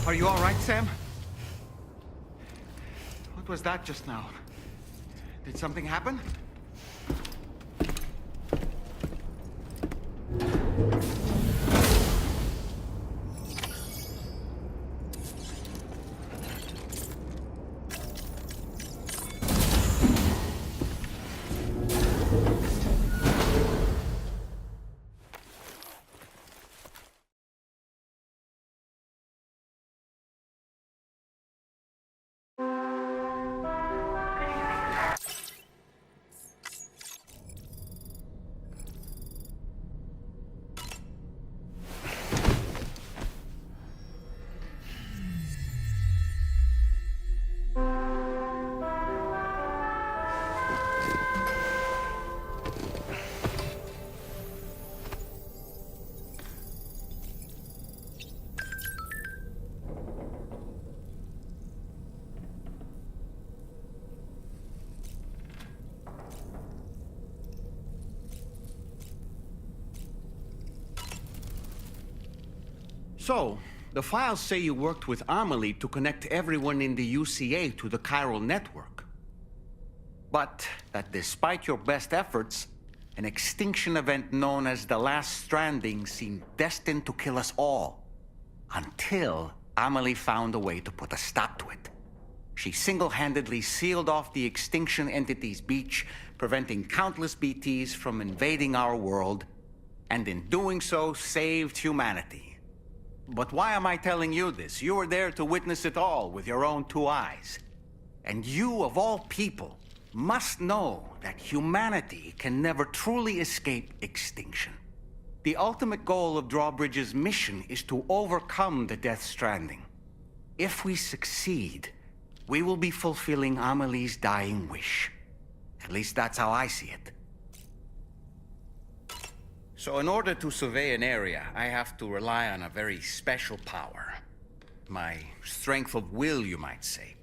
Are you all right, Sam? What was that just now? Did something happen? So, the files say you worked with Amelie to connect everyone in the UCA to the chiral network. But that despite your best efforts, an extinction event known as the Last Stranding seemed destined to kill us all. Until Amelie found a way to put a stop to it. She single-handedly sealed off the extinction entity's beach, preventing countless BTs from invading our world, and in doing so, saved humanity. But why am I telling you this? You were there to witness it all with your own two eyes. And you, of all people, must know that humanity can never truly escape extinction. The ultimate goal of Drawbridge's mission is to overcome the Death Stranding. If we succeed, we will be fulfilling Amelie's dying wish. At least that's how I see it. So in order to survey an area, I have to rely on a very special power. My strength of will, you might say.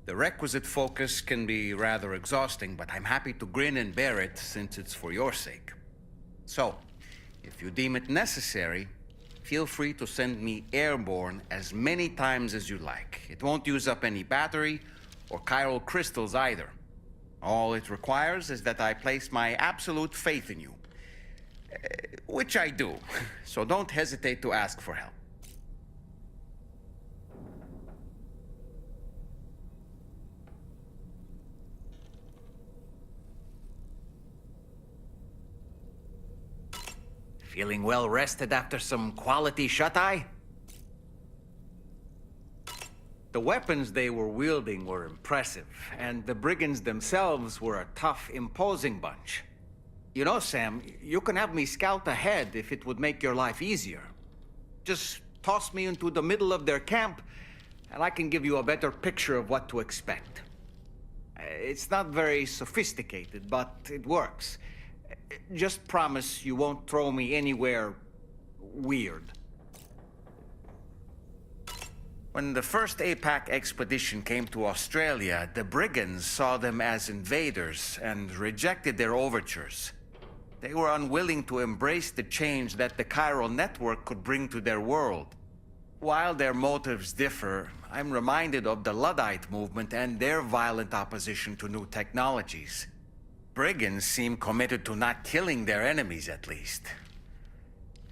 The requisite focus can be rather exhausting, but I'm happy to grin and bear it since it's for your sake. So, if you deem it necessary, feel free to send me airborne as many times as you like. It won't use up any battery or chiral crystals either. All it requires is that I place my absolute faith in you. Which I do, so don't hesitate to ask for help. Feeling well rested after some quality shut-eye? The weapons they were wielding were impressive, and the brigands themselves were a tough, imposing bunch. You know, Sam, you can have me scout ahead if it would make your life easier. Just toss me into the middle of their camp, and I can give you a better picture of what to expect. It's not very sophisticated, but it works. Just promise you won't throw me anywhere weird. When the first APAC expedition came to Australia, the brigands saw them as invaders and rejected their overtures. They were unwilling to embrace the change that the chiral network could bring to their world. While their motives differ, I'm reminded of the Luddite movement and their violent opposition to new technologies. Brigands seem committed to not killing their enemies, at least.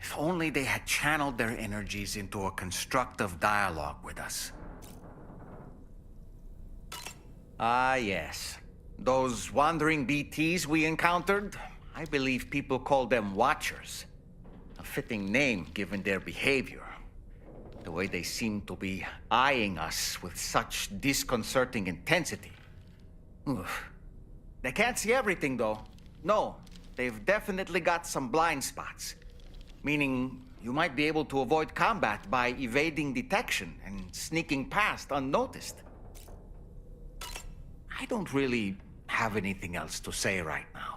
If only they had channeled their energies into a constructive dialogue with us. Ah, yes. Those wandering BTs we encountered, I believe people call them Watchers. A fitting name given their behavior. The way they seem to be eyeing us with such disconcerting intensity. Oof. They can't see everything, though. No, they've definitely got some blind spots. Meaning, you might be able to avoid combat by evading detection and sneaking past unnoticed. I don't really have anything else to say right now.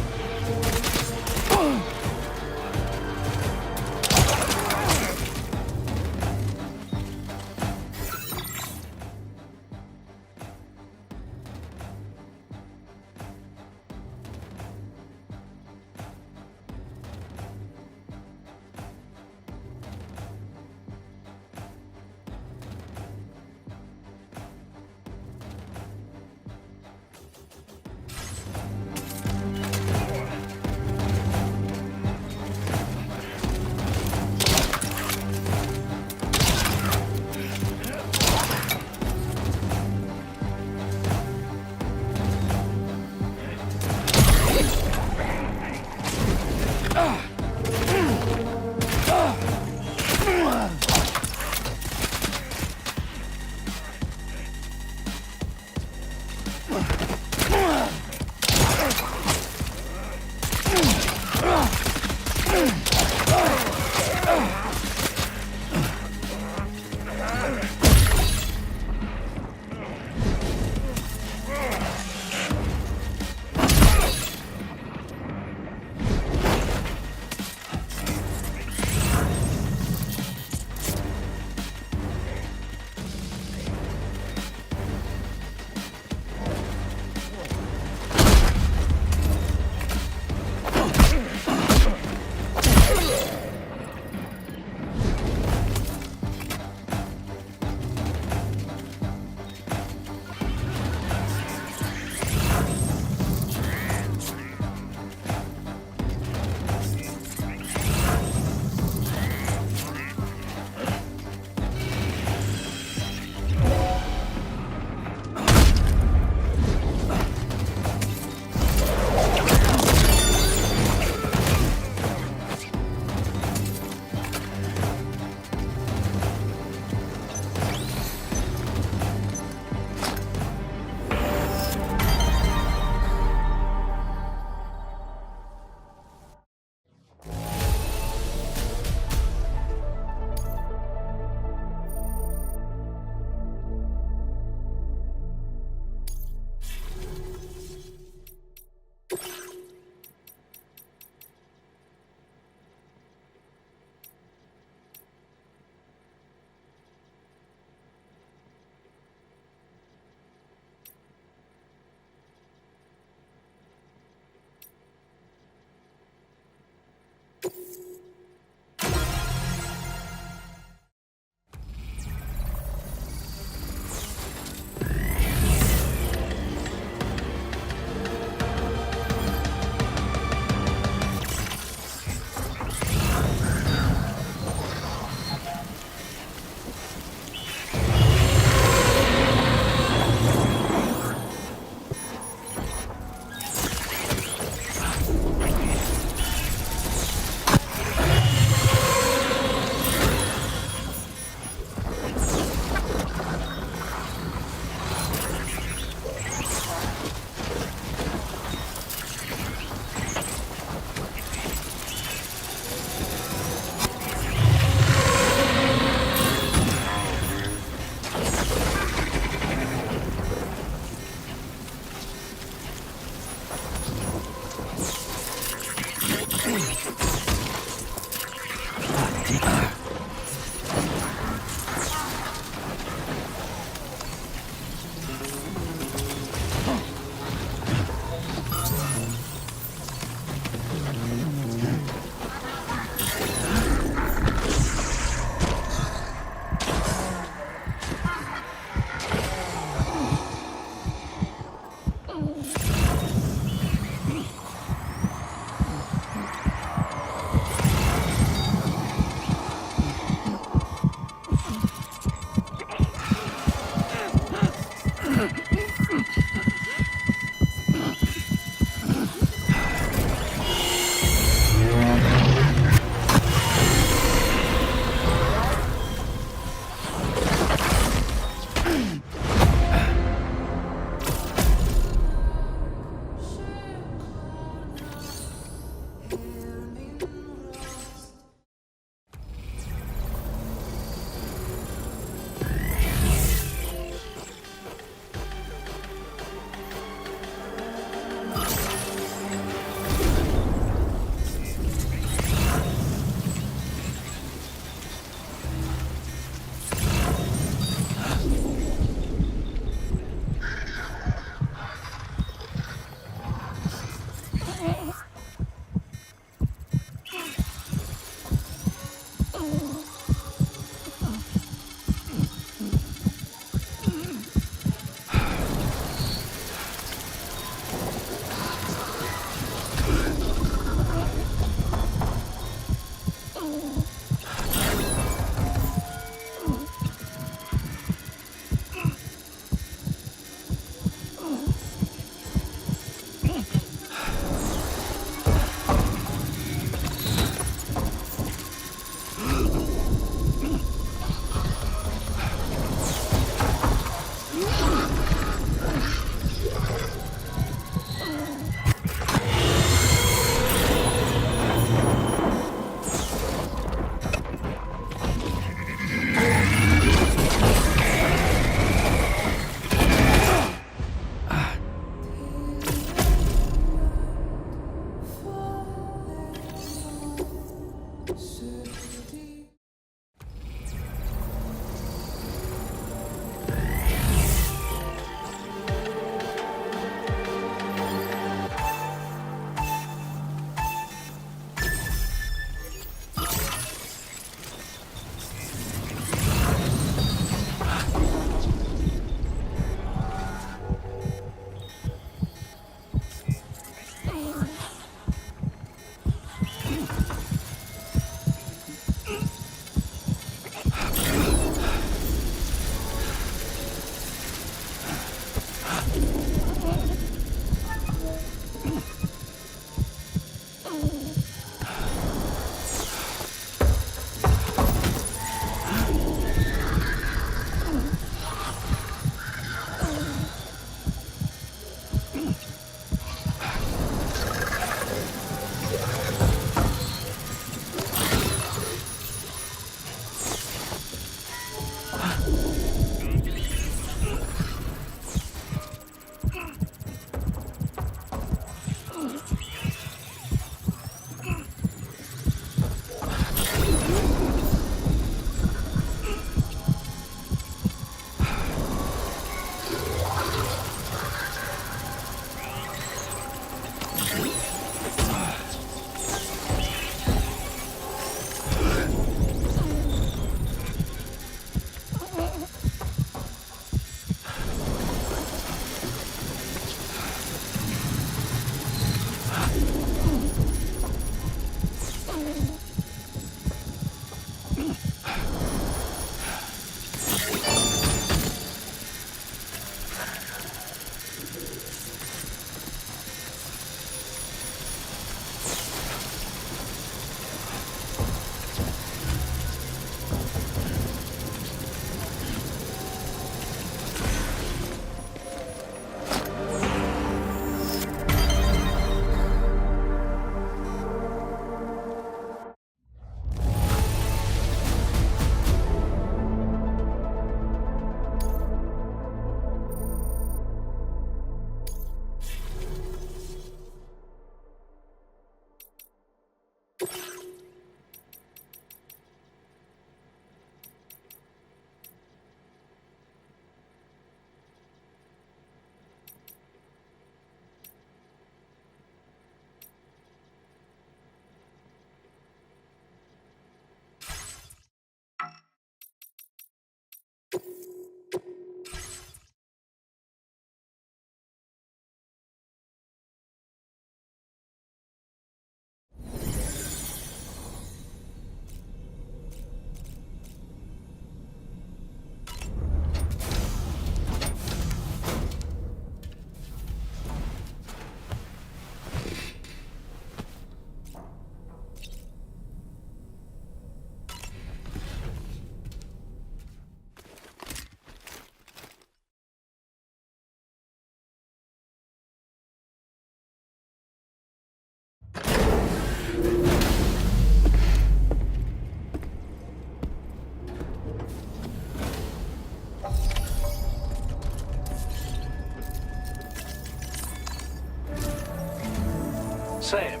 Sam,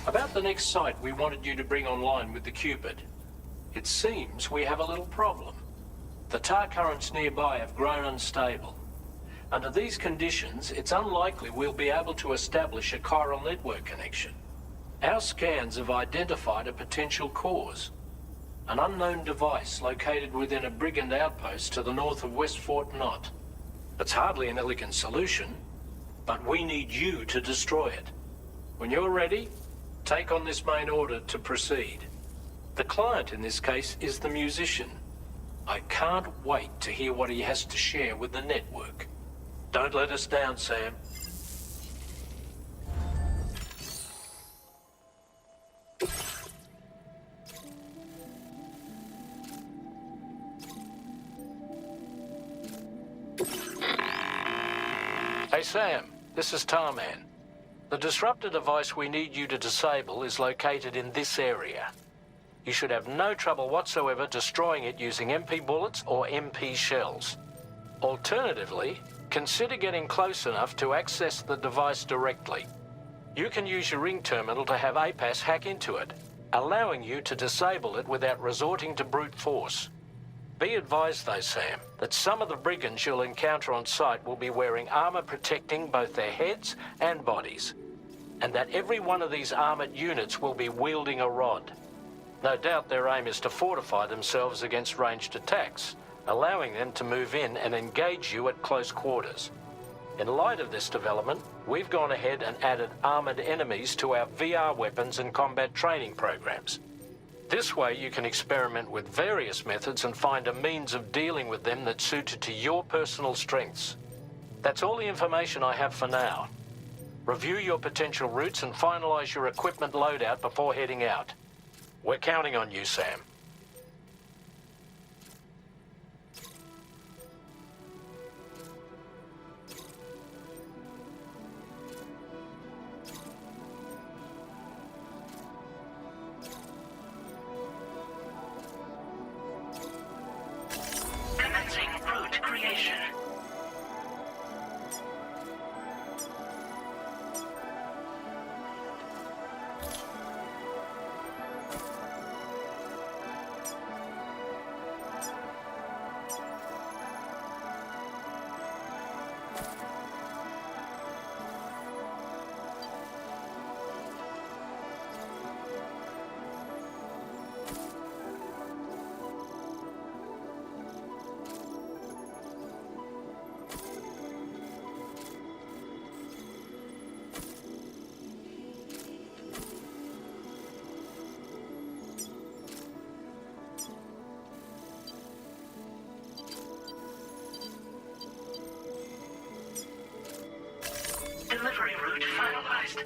about the next site we wanted you to bring online with the Cupid. It seems we have a little problem. The tar currents nearby have grown unstable. Under these conditions, it's unlikely we'll be able to establish a chiral network connection. Our scans have identified a potential cause. An unknown device located within a brigand outpost to the north of West Fort Knott. It's hardly an elegant solution, but we need you to destroy it. When you're ready, take on this main order to proceed. The client in this case is the musician. I can't wait to hear what he has to share with the network. Don't let us down, Sam. Hey Sam, this is Tarman. The disruptor device we need you to disable is located in this area. You should have no trouble whatsoever destroying it using MP bullets or MP shells. Alternatively, consider getting close enough to access the device directly. You can use your ring terminal to have APAS hack into it. allowing you to disable it without resorting to brute force. Be advised though, Sam, that some of the brigands you'll encounter on site will be wearing armor protecting both their heads and bodies, and that every one of these armored units will be wielding a rod. No doubt their aim is to fortify themselves against ranged attacks, allowing them to move in and engage you at close quarters. In light of this development, we've gone ahead and added armored enemies to our VR weapons and combat training programs. This way you can experiment with various methods and find a means of dealing with them that's suited to your personal strengths. That's all the information I have for now. Review your potential routes and finalize your equipment loadout before heading out. We're counting on you, Sam. Commencing route creation. Delivery route finalized.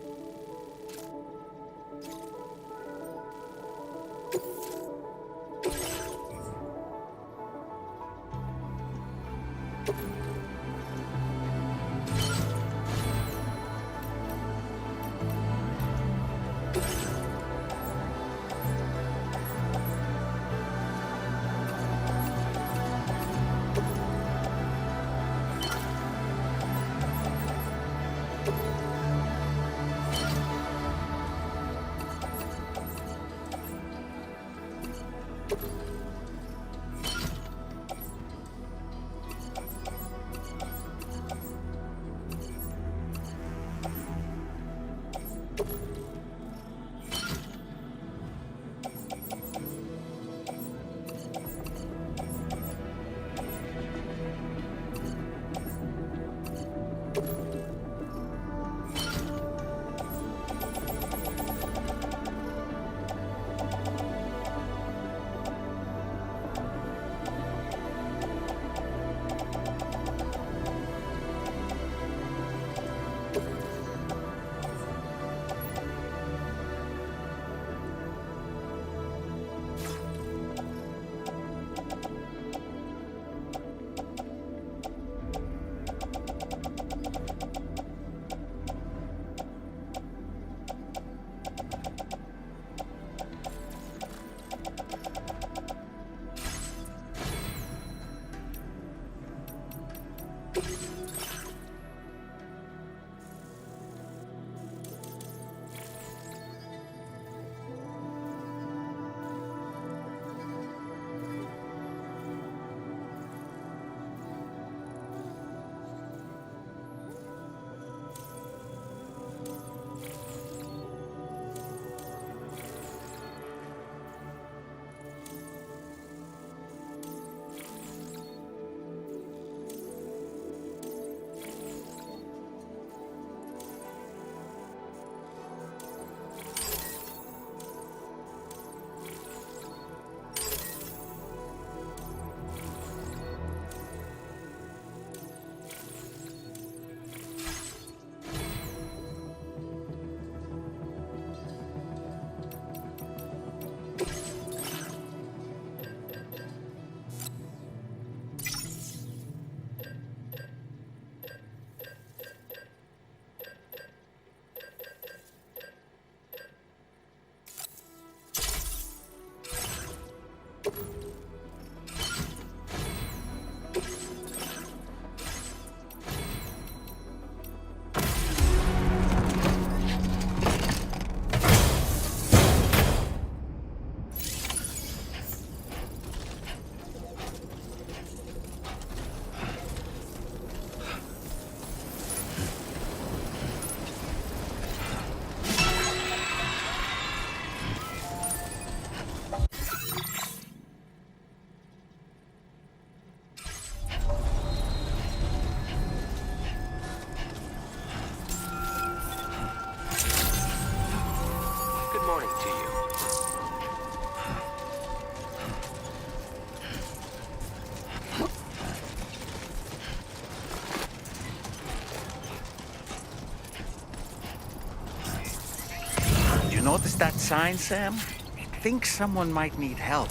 Notice that sign, Sam? It thinks someone might need help.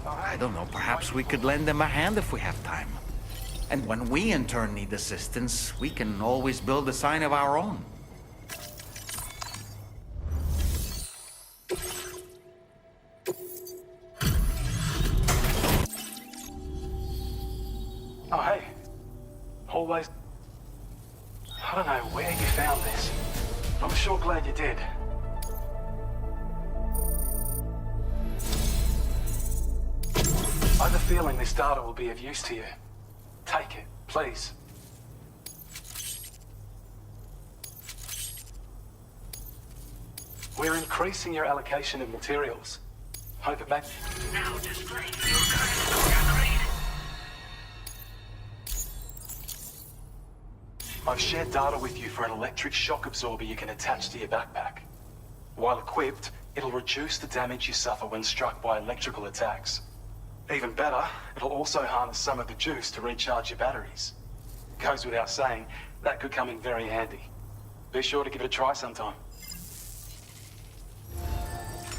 I don't know, perhaps we could lend them a hand if we have time. And when we in turn need assistance, we can always build a sign of our own. Oh, hey. Always... I don't know where you found this. I'm sure glad you did. I have a feeling this data will be of use to you. Take it, please. We're increasing your allocation of materials. Hope it makes... Now displaying your current core grade. I've shared data with you for an electric shock absorber you can attach to your backpack. While equipped, it'll reduce the damage you suffer when struck by electrical attacks. Even better, it'll also harness some of the juice to recharge your batteries. Goes without saying, that could come in very handy. Be sure to give it a try sometime.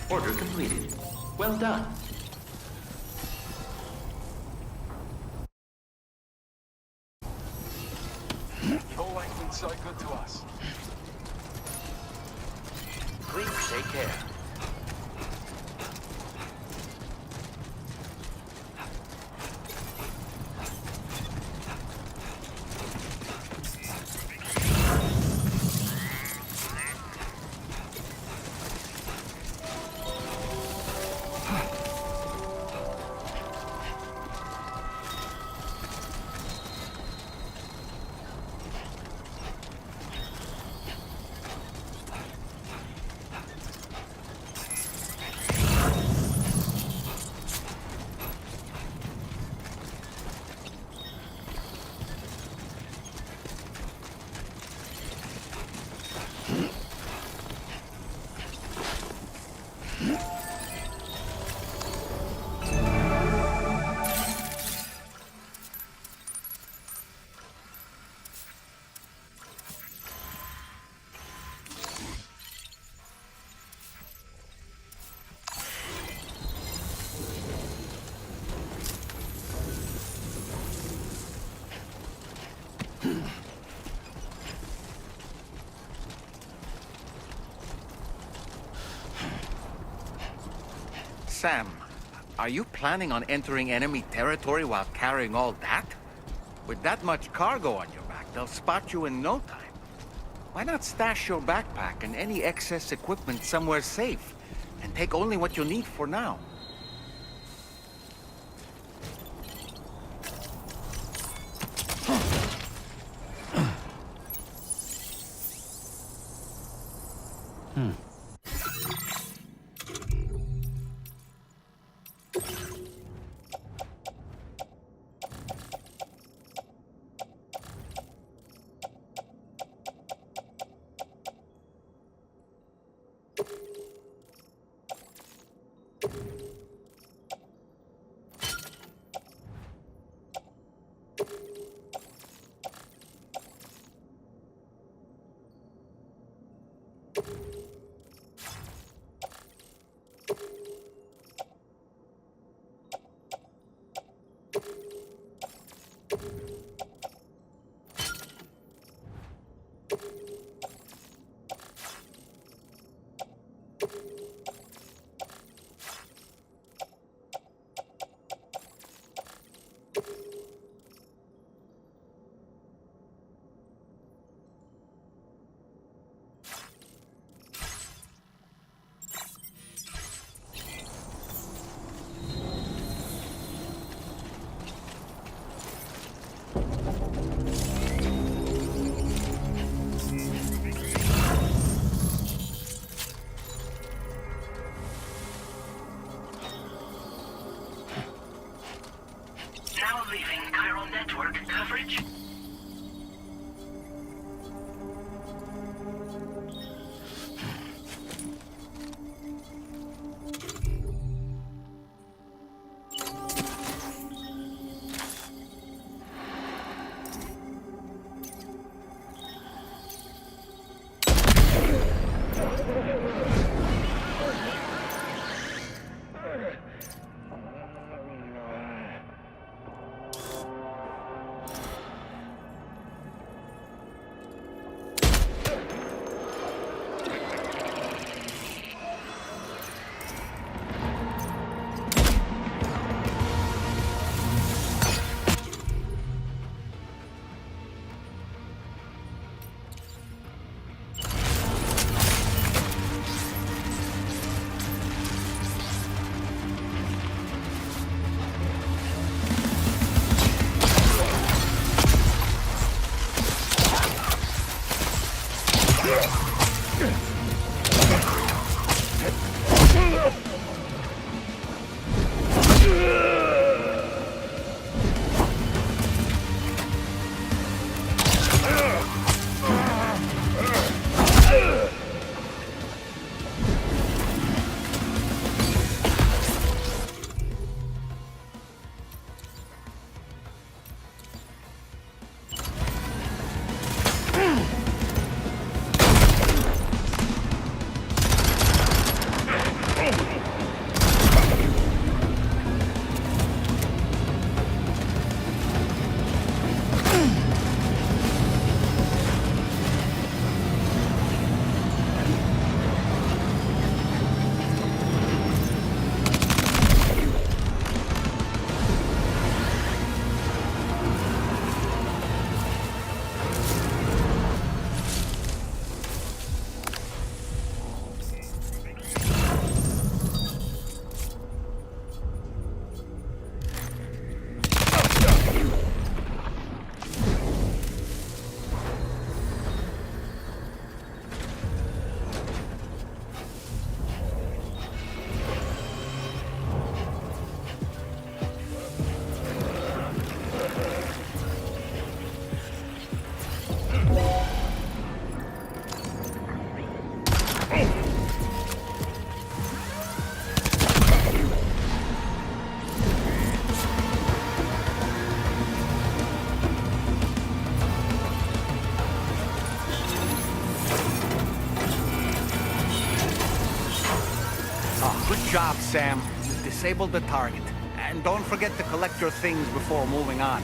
Order completed. Well done. You've always been so good to us. Please take care. Sam, are you planning on entering enemy territory while carrying all that? With that much cargo on your back, they'll spot you in no time. Why not stash your backpack and any excess equipment somewhere safe, and take only what you need for now? Now leaving chiral network coverage. Good job, Sam. You've disabled the target. And don't forget to collect your things before moving on.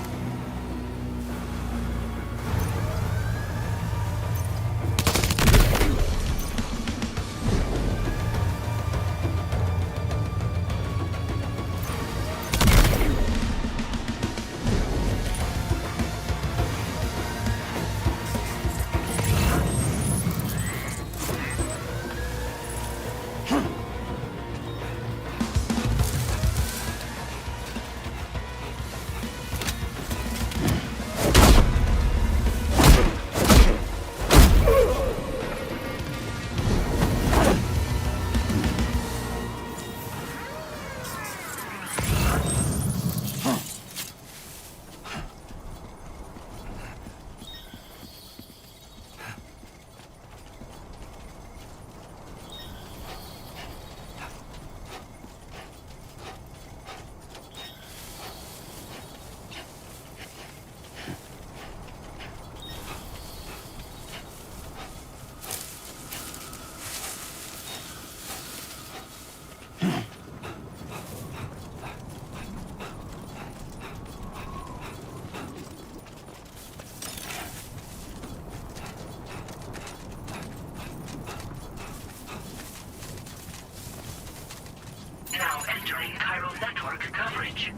Now entering chiral network coverage.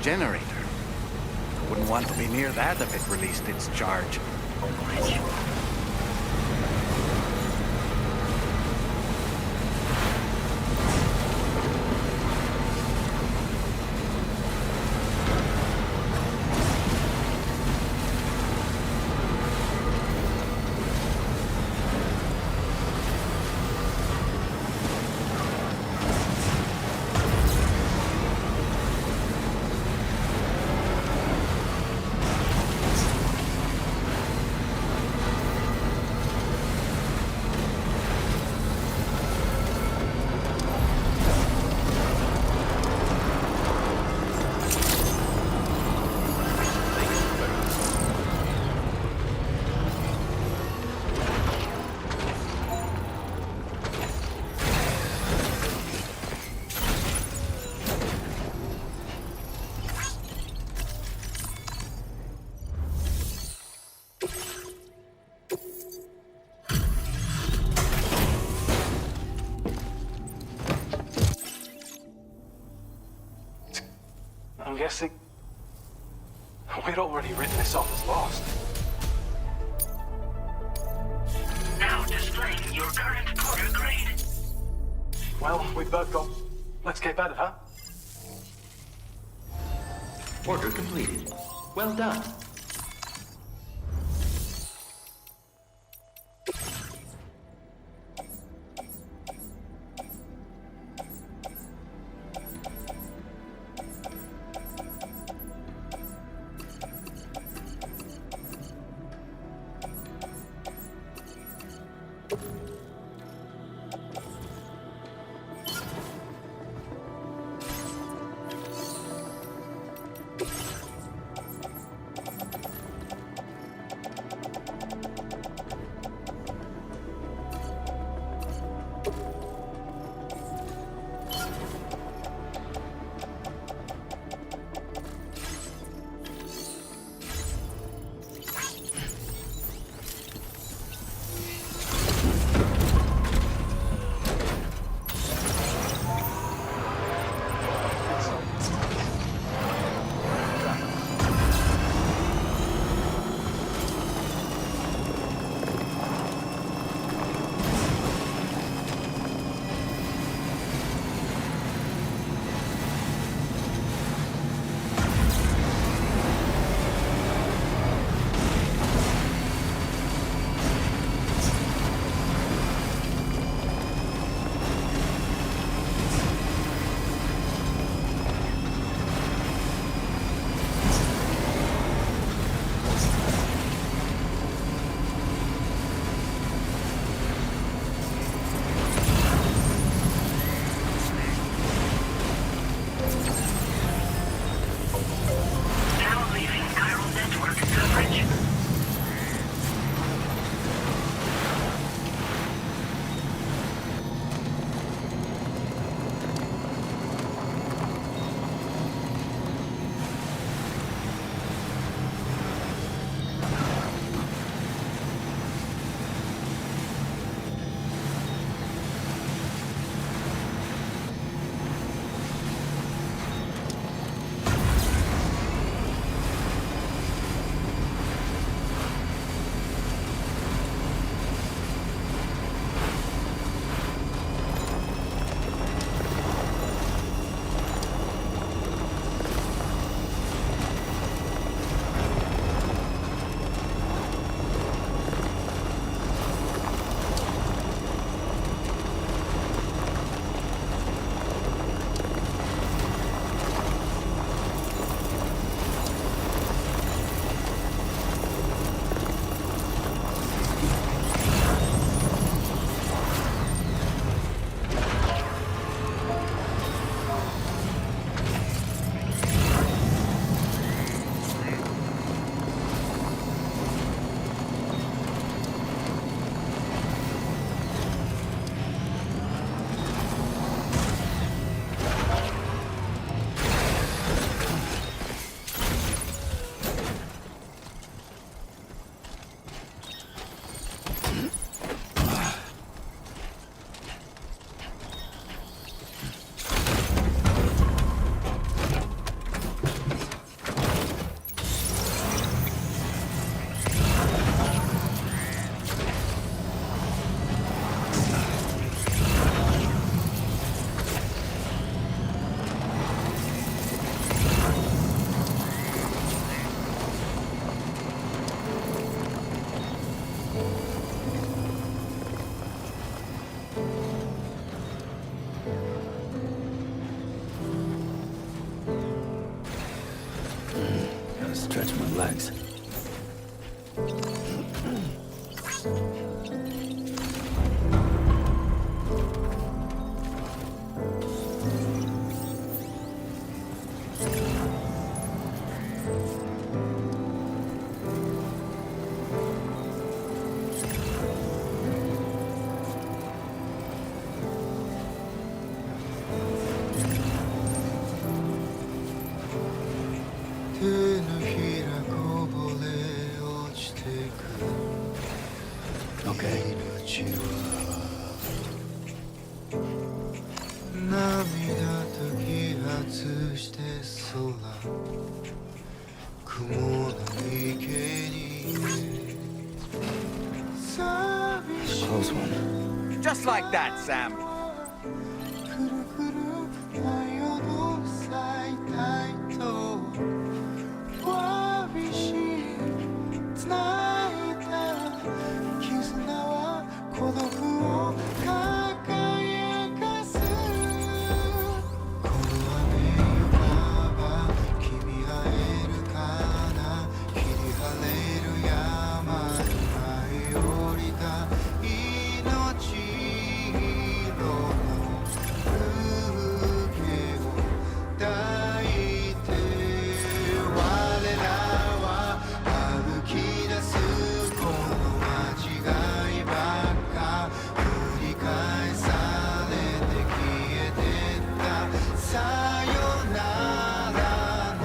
generator. Wouldn't want to be near that if it released its charge. I'm guessing we'd already written this off as lost. Now displaying your current Porter grade. Well, we've both got... Let's get better, huh? Order completed. Well done. Now leaving chiral network coverage. Stretch my legs. Okay. 涙と揮発して空雲の池に Close one. Just like that, Sam. くるくる舞い踊る最大とわびし繋いだ絆は孤独を輝かすこの雨よば君会えるかな切り晴れる山に舞い降りた命色の風景を抱いて我らは歩き出すこの間違いばっか繰り返されて消えてったさよならの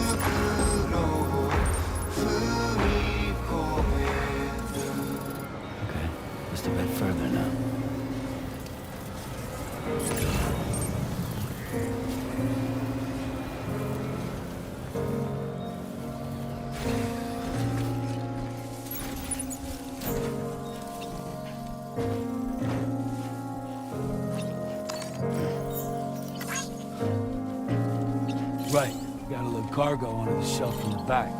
袋を踏み込める Okay, just a bit further now. Right. Got a little cargo under the shelf in the back.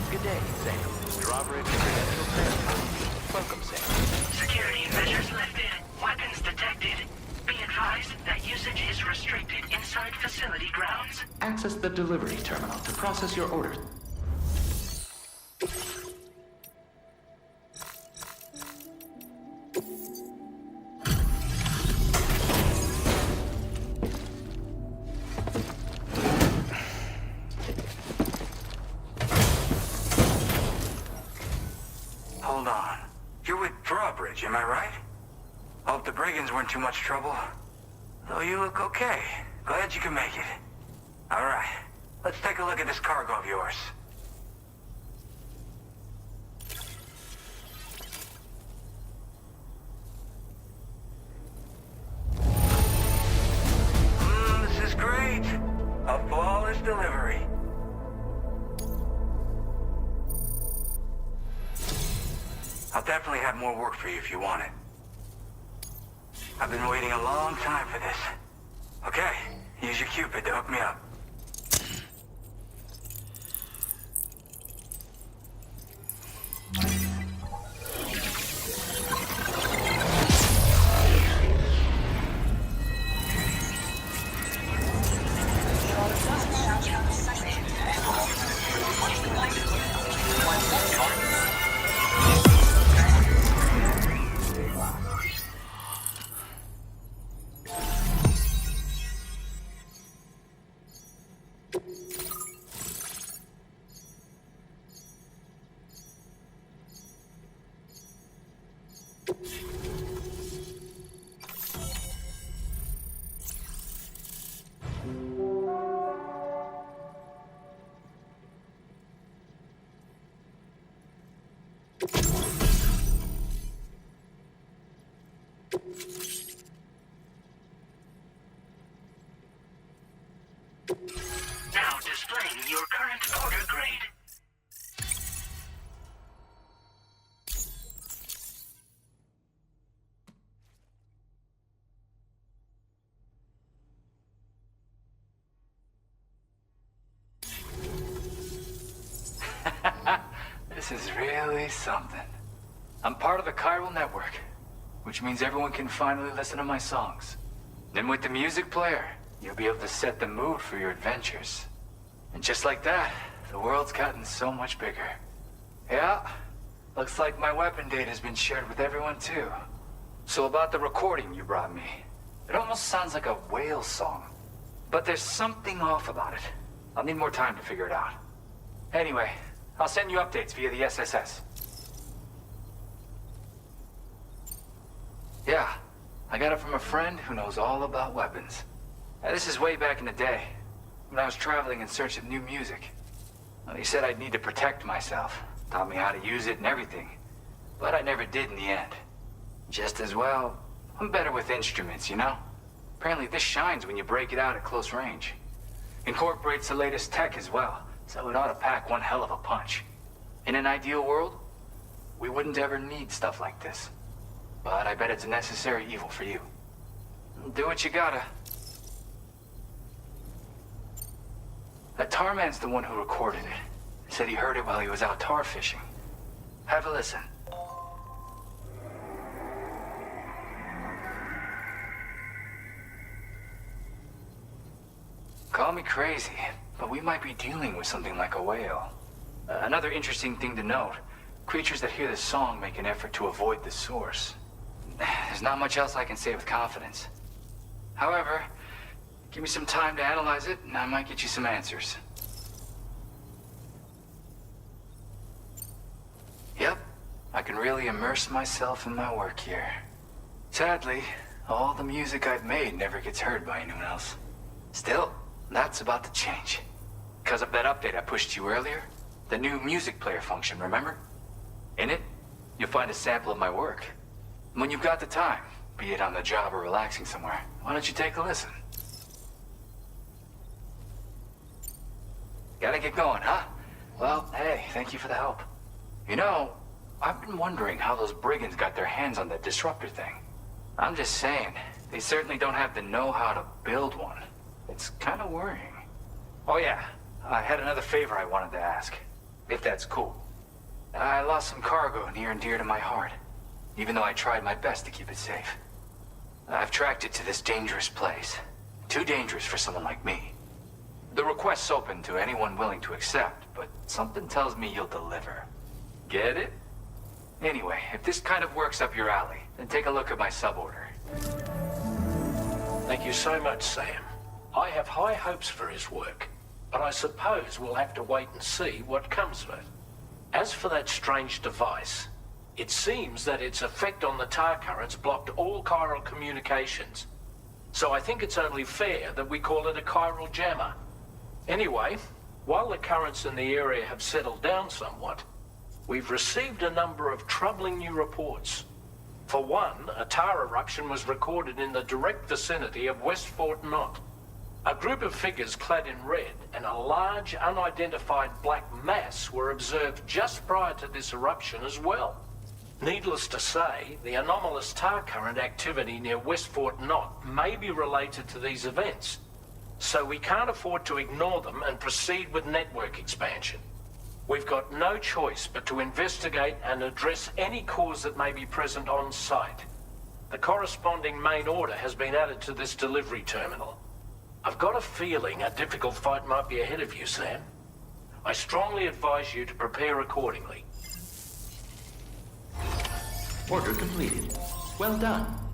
Good day, Sam. Drawbridge Credential Transfer. Welcome, Sam. Security measures lifted. Weapons detected. Be advised that usage is restricted inside facility grounds. Access the delivery terminal to process your order. Hold on. You're with Drawbridge, am I right? Hope the brigands weren't too much trouble. Though you look okay. Glad you can make it. Alright, let's take a look at this cargo of yours. This is great. A flawless delivery. I'll definitely have more work for you if you want it. I've been waiting a long time for this. Okay, use your Cupid to hook me up. Now displaying your current order grade. This is really something. I'm part of the chiral network, which means everyone can finally listen to my songs. Then with the music player, you'll be able to set the mood for your adventures. And just like that, the world's gotten so much bigger. Yeah, looks like my weapon data has been shared with everyone too. So about the recording you brought me, it almost sounds like a whale song. But there's something off about it. I'll need more time to figure it out. Anyway, I'll send you updates via the SSS. Yeah, I got it from a friend who knows all about weapons. Now, this is way back in the day, when I was traveling in search of new music. Well, he said I'd need to protect myself, taught me how to use it and everything. But I never did in the end. Just as well, I'm better with instruments, you know? Apparently this shines when you break it out at close range. Incorporates the latest tech as well, so it ought to pack one hell of a punch. In an ideal world, we wouldn't ever need stuff like this. But I bet it's a necessary evil for you. Do what you gotta. That tar man's the one who recorded it. Said he heard it while he was out tar fishing. Have a listen. Call me crazy, but we might be dealing with something like a whale. Another interesting thing to note, creatures that hear this song make an effort to avoid the source. There's not much else I can say with confidence. However, give me some time to analyze it, and I might get you some answers. Yep, I can really immerse myself in my work here. Sadly, all the music I've made never gets heard by anyone else. Still, that's about to change. Because of that update I pushed you earlier, the new music player function, remember? In it, you'll find a sample of my work. When you've got the time, be it on the job or relaxing somewhere, why don't you take a listen? Gotta get going, huh? Well, hey, thank you for the help. You know, I've been wondering how those brigands got their hands on that disruptor thing. I'm just saying, they certainly don't have the know-how to build one. It's kind of worrying. Oh yeah, I had another favor I wanted to ask, if that's cool. I lost some cargo near and dear to my heart, even though I tried my best to keep it safe. I've tracked it to this dangerous place. Too dangerous for someone like me. The request's open to anyone willing to accept, but something tells me you'll deliver. Get it? Anyway, if this kind of works up your alley, then take a look at my suborder. Thank you so much, Sam. I have high hopes for his work, but I suppose we'll have to wait and see what comes of it. As for that strange device, it seems that its effect on the tar currents blocked all chiral communications. So I think it's only fair that we call it a chiral jammer. Anyway, while the currents in the area have settled down somewhat, we've received a number of troubling new reports. For one, a tar eruption was recorded in the direct vicinity of West Fort Knot. A group of figures clad in red and a large unidentified black mass were observed just prior to this eruption as well. Needless to say, the anomalous tar current activity near West Fort Knot may be related to these events, so we can't afford to ignore them and proceed with network expansion. We've got no choice but to investigate and address any cause that may be present on site. The corresponding main order has been added to this delivery terminal. I've got a feeling a difficult fight might be ahead of you, Sam. I strongly advise you to prepare accordingly. Order completed. Well done.